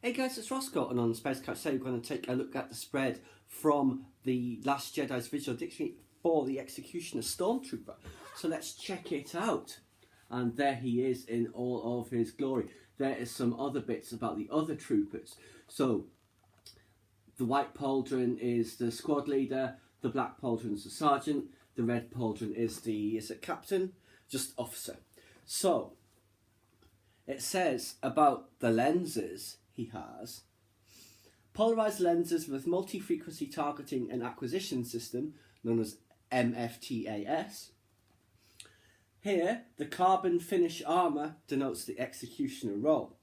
Hey guys, it's Roscoe, and on the Space Couch today we're going to take a look at the spread from the Last Jedi's visual dictionary for the Executioner Stormtrooper. So let's check it out. And there he is in all of his glory. There is some other bits about the other troopers. So the white pauldron is the squad leader, the black pauldron is the sergeant, the red pauldron is the captain, just officer. So it says about the lenses he has: polarized lenses with multi-frequency targeting and acquisition system, known as MFTAS. Here, the carbon finish armour denotes the executioner role.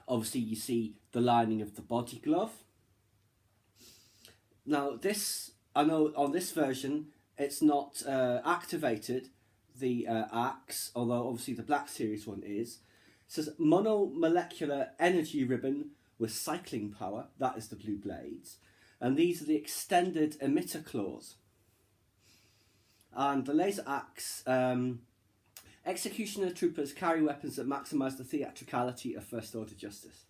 Obviously, you see the lining of the body glove. Now, this, I know on this version, it's not activated, the axe, although obviously the Black Series one is. It says monomolecular energy ribbon with cycling power, that is the blue blades. And these are the extended emitter claws. And the laser axe, executioner troopers carry weapons that maximise the theatricality of First Order justice.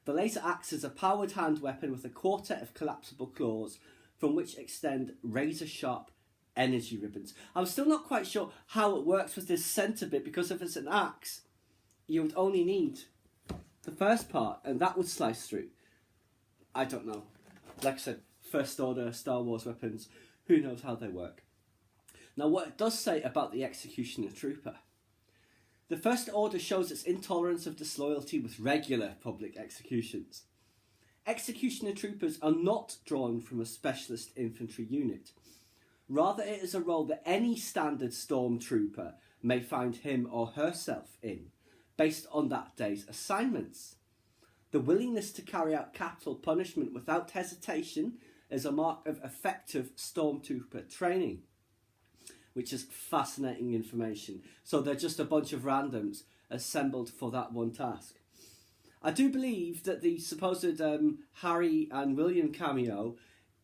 The laser axe is a powered hand weapon with a quartet of collapsible claws from which extend razor-sharp energy ribbons. I'm still not quite sure how it works with this centre bit, because if it's an axe, you would only need the first part, and that would slice through. I don't know. Like I said, First Order, Star Wars weapons, who knows how they work. Now, what it does say about the Executioner Trooper: the First Order shows its intolerance of disloyalty with regular public executions. Executioner Troopers are not drawn from a specialist infantry unit. Rather, it is a role that any standard Stormtrooper may find him or herself in, based on that day's assignments. The willingness to carry out capital punishment without hesitation is a mark of effective Stormtrooper training, which is fascinating information. So they're just a bunch of randoms assembled for that one task. I do believe that the supposed Harry and William cameo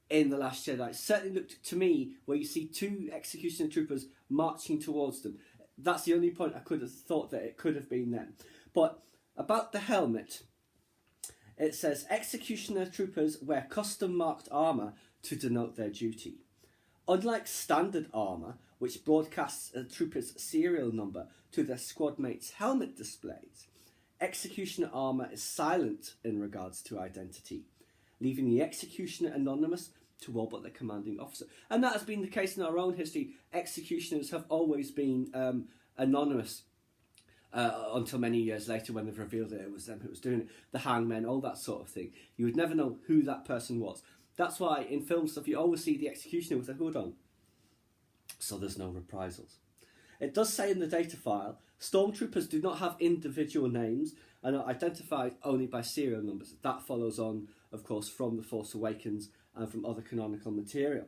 in The Last Jedi certainly looked to me where you see two Executioner Troopers marching towards them. That's the only point I could have thought that it could have been them. But about the helmet, it says Executioner Troopers wear custom marked armour to denote their duty. Unlike standard armour, which broadcasts a trooper's serial number to their squad mates' helmet displays, Executioner armour is silent in regards to identity, leaving the Executioner anonymous to all but the commanding officer. And that has been the case in our own history. Executioners have always been anonymous until many years later, when they've revealed that it was them who was doing it. The hangmen, all that sort of thing. You would never know who that person was. That's why in film stuff you always see the Executioner with a hood on, so there's no reprisals. It does say in the data file, Stormtroopers do not have individual names and are identified only by serial numbers. That follows on, of course, from The Force Awakens and from other canonical material.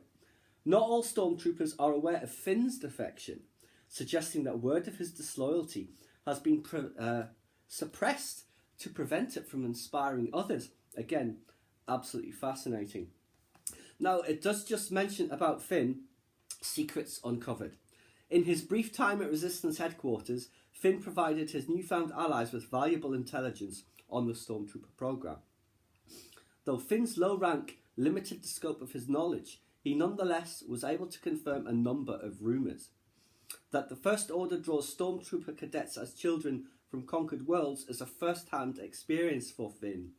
Not all Stormtroopers are aware of Finn's defection, suggesting that word of his disloyalty has been suppressed to prevent it from inspiring others. Again, absolutely fascinating. Now, it does just mention about Finn, secrets uncovered. In his brief time at Resistance headquarters, Finn provided his newfound allies with valuable intelligence on the Stormtrooper program. Though Finn's low rank limited the scope of his knowledge, he nonetheless was able to confirm a number of rumours. That the First Order draws Stormtrooper cadets as children from conquered worlds is a first-hand experience for Finn.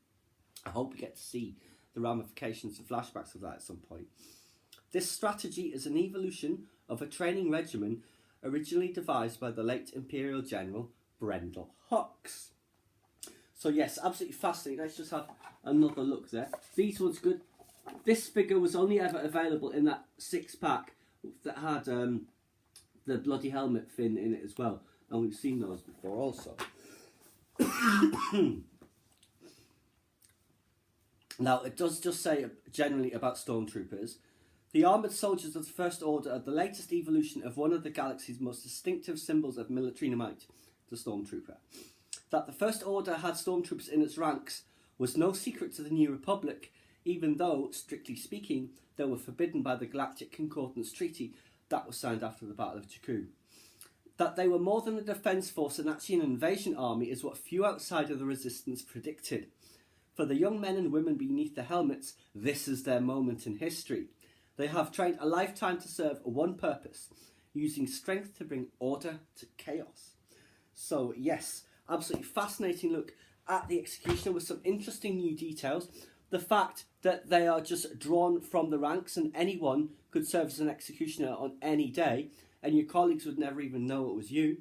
I hope we get to see the ramifications and flashbacks of that at some point. This strategy is an evolution of a training regimen originally devised by the late Imperial General Brendel Hux. So yes, absolutely fascinating. Let's just have another look there. These ones good. This figure was only ever available in that 6-pack that had the bloody helmet fin in it as well. And we've seen those before also. Now, it does just say generally about Stormtroopers. The armoured soldiers of the First Order are the latest evolution of one of the galaxy's most distinctive symbols of military might, the Stormtrooper. That the First Order had Stormtroopers in its ranks was no secret to the New Republic, even though, strictly speaking, they were forbidden by the Galactic Concordance Treaty that was signed after the Battle of Jakku. That they were more than a defence force and actually an invasion army is what few outside of the Resistance predicted. For the young men and women beneath the helmets, this is their moment in history. They have trained a lifetime to serve one purpose, using strength to bring order to chaos. So yes, absolutely fascinating look at the Executioner with some interesting new details. The fact that they are just drawn from the ranks and anyone could serve as an Executioner on any day and your colleagues would never even know it was you.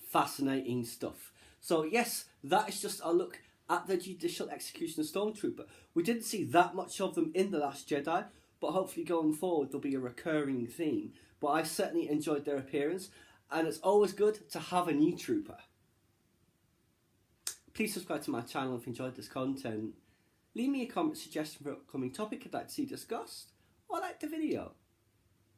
Fascinating stuff. So yes, that is just a look at the Judicial Executioner Stormtrooper. We didn't see that much of them in The Last Jedi, but hopefully going forward there'll be a recurring theme. But I certainly enjoyed their appearance, and it's always good to have a new trooper. Please subscribe to my channel if you enjoyed this content. Leave me a comment suggestion for an upcoming topic I'd like to see discussed, or like the video.